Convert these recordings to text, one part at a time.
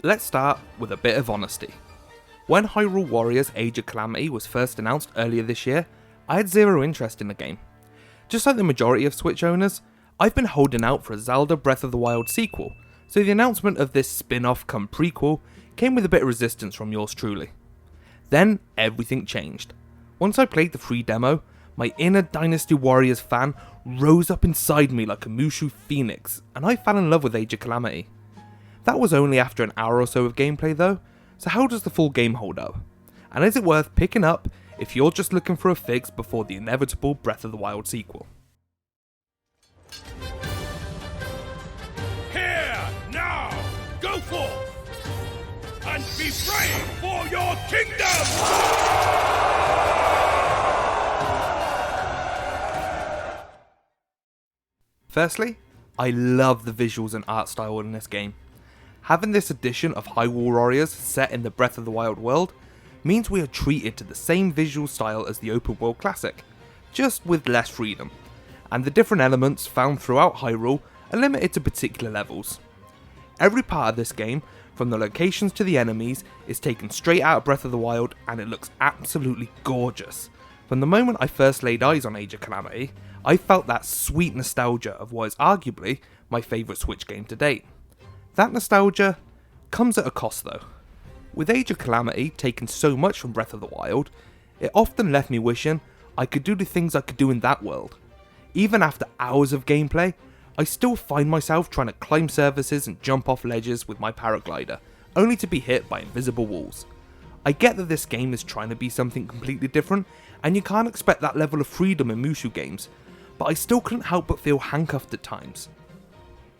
Let's start with a bit of honesty. When Hyrule Warriors Age of Calamity was first announced earlier this year, I had zero interest in the game. Just like the majority of Switch owners, I've been holding out for a Zelda Breath of the Wild sequel, so the announcement of this spin-off come prequel came with a bit of resistance from yours truly. Then everything changed. Once I played the free demo, my inner Dynasty Warriors fan rose up inside me like a Mushu phoenix, and I fell in love with Age of Calamity. That was only after an hour or so of gameplay though, so how does the full game hold up? And is it worth picking up if you're just looking for a fix before the inevitable Breath of the Wild sequel? Here, now, go forth, and be brave for your kingdom! Firstly, I love the visuals and art style in this game. Having this edition of Hyrule Warriors set in the Breath of the Wild world means we are treated to the same visual style as the open world classic, just with less freedom, and the different elements found throughout Hyrule are limited to particular levels. Every part of this game, from the locations to the enemies, is taken straight out of Breath of the Wild, and it looks absolutely gorgeous. From the moment I first laid eyes on Age of Calamity, I felt that sweet nostalgia of what is arguably my favourite Switch game to date. That nostalgia comes at a cost though. With Age of Calamity taking so much from Breath of the Wild, it often left me wishing I could do the things I could do in that world. Even after hours of gameplay, I still find myself trying to climb surfaces and jump off ledges with my paraglider, only to be hit by invisible walls. I get that this game is trying to be something completely different, and you can't expect that level of freedom in Mushu games, but I still couldn't help but feel handcuffed at times.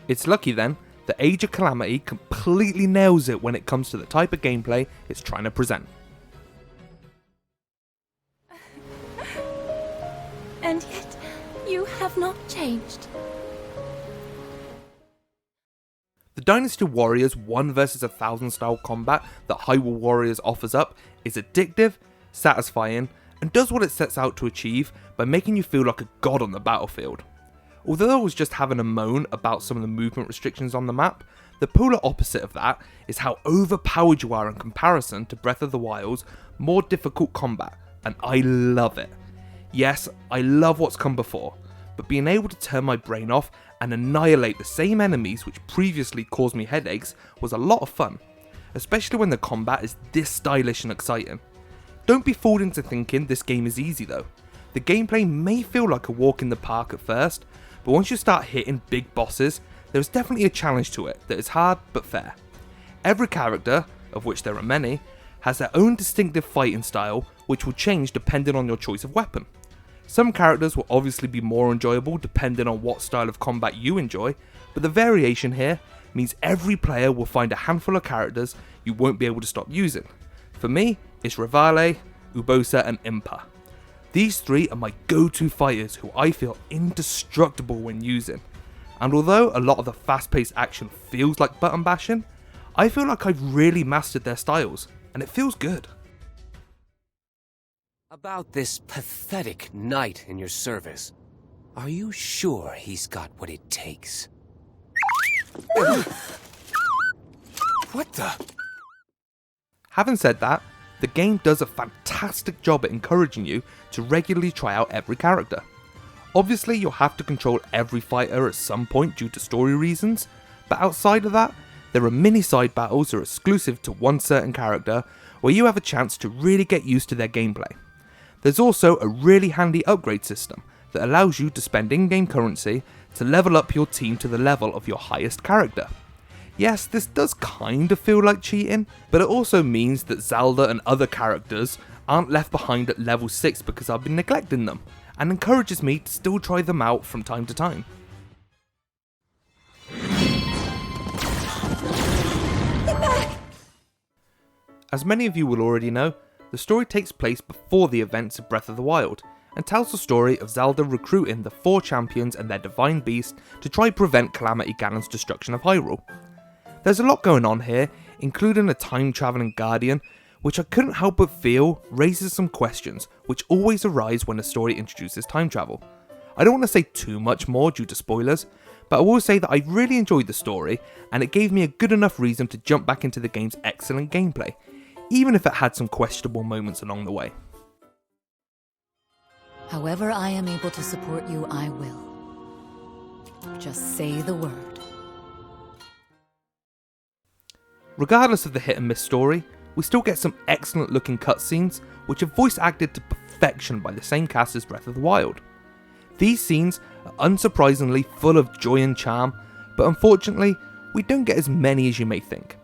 It's lucky then that Age of Calamity completely nails it when it comes to the type of gameplay it's trying to present. And yet, you have not changed. The Dynasty Warriors 1 vs 1000 style combat that Hyrule Warriors offers up is addictive, satisfying, and does what it sets out to achieve by making you feel like a god on the battlefield. Although I was just having a moan about some of the movement restrictions on the map, the polar opposite of that is how overpowered you are in comparison to Breath of the Wild's more difficult combat, and I love it. Yes, I love what's come before, but being able to turn my brain off and annihilate the same enemies which previously caused me headaches was a lot of fun, especially when the combat is this stylish and exciting. Don't be fooled into thinking this game is easy though. The gameplay may feel like a walk in the park at first, but once you start hitting big bosses, there is definitely a challenge to it that is hard but fair. Every character, of which there are many, has their own distinctive fighting style which will change depending on your choice of weapon. Some characters will obviously be more enjoyable depending on what style of combat you enjoy, but the variation here means every player will find a handful of characters you won't be able to stop using. For me, it's Rivale, Urbosa and Impa. These three are my go-to fighters who I feel indestructible when using, and although a lot of the fast-paced action feels like button bashing, I feel like I've really mastered their styles, and it feels good. About this pathetic knight in your service, are you sure he's got what it takes? What the? Having said that, the game does a fantastic job at encouraging you to regularly try out every character. Obviously you'll have to control every fighter at some point due to story reasons, but outside of that, there are mini side battles that are exclusive to one certain character where you have a chance to really get used to their gameplay. There's also a really handy upgrade system that allows you to spend in-game currency to level up your team to the level of your highest character. Yes, this does kind of feel like cheating, but it also means that Zelda and other characters aren't left behind at level 6 because I've been neglecting them, and encourages me to still try them out from time to time. As many of you will already know, the story takes place before the events of Breath of the Wild, and tells the story of Zelda recruiting the 4 champions and their divine beast to try prevent Calamity Ganon's destruction of Hyrule. There's a lot going on here, including a time-travelling guardian, which I couldn't help but feel raises some questions which always arise when a story introduces time travel. I don't want to say too much more due to spoilers, but I will say that I really enjoyed the story, and it gave me a good enough reason to jump back into the game's excellent gameplay, even if it had some questionable moments along the way. However I am able to support you, I will. Just say the word. Regardless of the hit and miss story, we still get some excellent looking cutscenes which are voice acted to perfection by the same cast as Breath of the Wild. These scenes are unsurprisingly full of joy and charm, but unfortunately we don't get as many as you may think.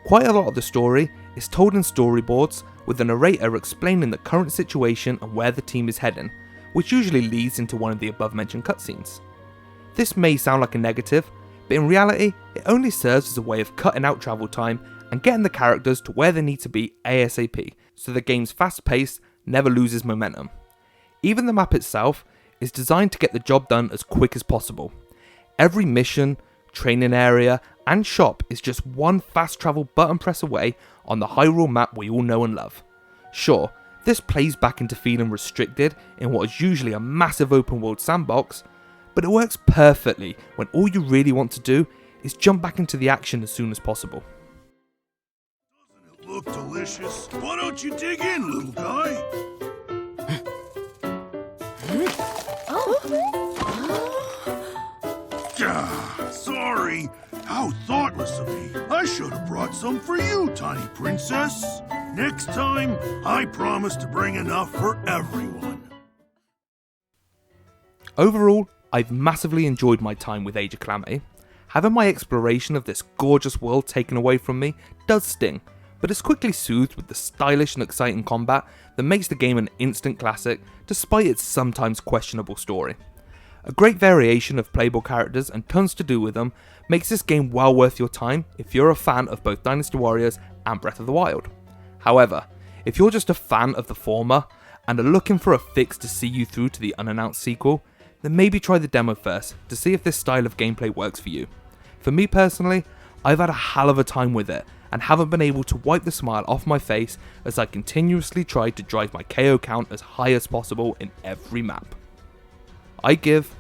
Quite a lot of the story is told in storyboards, with the narrator explaining the current situation and where the team is heading, which usually leads into one of the above mentioned cutscenes. This may sound like a negative, but in reality it only serves as a way of cutting out travel time and getting the characters to where they need to be ASAP, so the game's fast pace never loses momentum. Even the map itself is designed to get the job done as quick as possible. Every mission, training area and shop is just one fast travel button press away on the Hyrule map we all know and love. Sure, this plays back into feeling restricted in what is usually a massive open world sandbox, but it works perfectly when all you really want to do is jump back into the action as soon as possible. Doesn't it look delicious? Why don't you dig in, little guy? Sorry. How thoughtless of me. I should have brought some for you, tiny princess. Next time, I promise to bring enough for everyone. Overall, I've massively enjoyed my time with AgeofCalamity. Having my exploration of this gorgeous world taken away from me does sting, but it's quickly soothed with the stylish and exciting combat that makes the game an instant classic despite its sometimes questionable story. A great variation of playable characters and tons to do with them makes this game well worth your time if you're a fan of both Dynasty Warriors and Breath of the Wild. However, if you're just a fan of the former and are looking for a fix to see you through to the unannounced sequel, then maybe try the demo first to see if this style of gameplay works for you. For me personally, I've had a hell of a time with it and haven't been able to wipe the smile off my face as I continuously try to drive my KO count as high as possible in every map. I give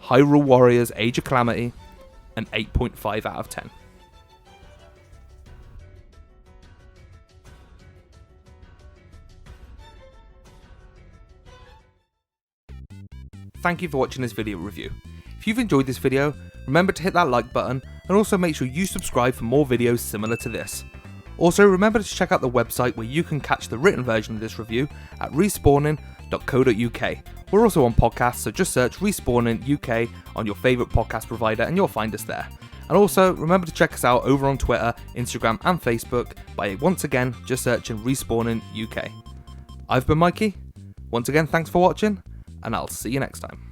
Hyrule Warriors AgeofCalamity an 8.5 out of 10. Thank you for watching this video review. If you've enjoyed this video, remember to hit that like button and also make sure you subscribe for more videos similar to this. Also remember to check out the website where you can catch the written version of this review at respawning.co.uk. We're also on podcasts, so just search Respawning UK on your favourite podcast provider and you'll find us there. And also remember to check us out over on Twitter, Instagram and Facebook by once again just searching Respawning UK. I've been Mikey. Once again thanks for watching, and I'll see you next time.